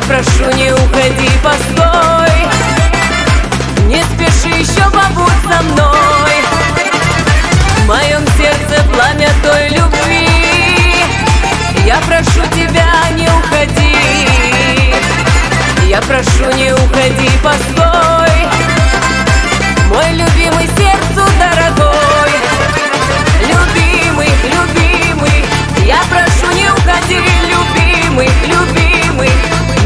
прошу, не уходи, постой. Не спеши, еще побудь со мной. В моем сердце пламя той любви. Я прошу тебя, не уходи. Я прошу, не уходи, постой. Мой любимый, сердцу дорогой. Любимый, любимый, я прошу, не уходи. Любимый, любимый,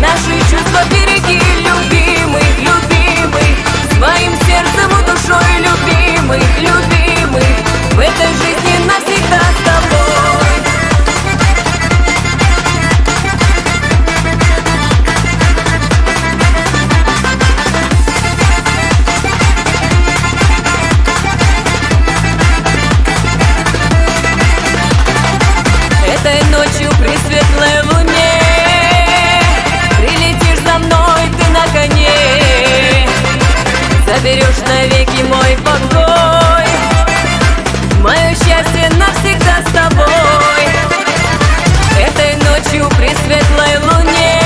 наши чувства береги. Любимый, любимый, своим сердцем и душой. Любимый, любимый, в этой жизни навсегда с тобой. Этой ночью при светлой луне прилетишь за мной ты на коне. Заберешь навеки мой покой. Мое счастье навсегда с тобой. Этой ночью при светлой луне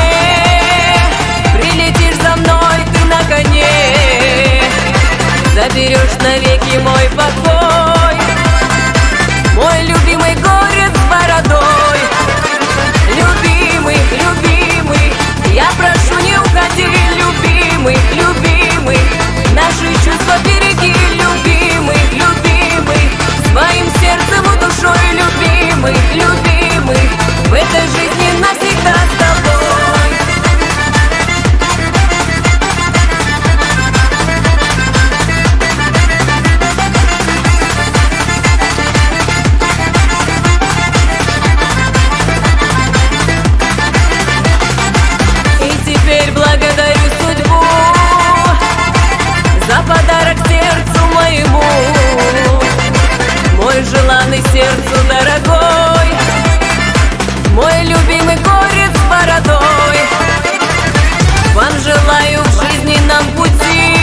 прилетишь за мной ты на коне. Заберешь навеки мой покой. Мой любимый город с бородой. Любимый, любимый, я прошу, не уходи. Любимый, любимый, наши чувства береги. Любимый, любимый, своим сердцем и душой. Любимый, любимый, в этой жизни навсегда с тобой. Благодарю судьбу за подарок сердцу моему. Мой желанный сердцу дорогой. Мой любимый город с бородой. Вам желаю в жизненном пути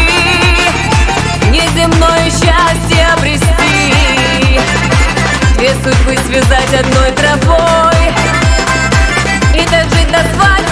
неземное счастье обрести. Две судьбы связать одной тропой и дожить до свадьбы.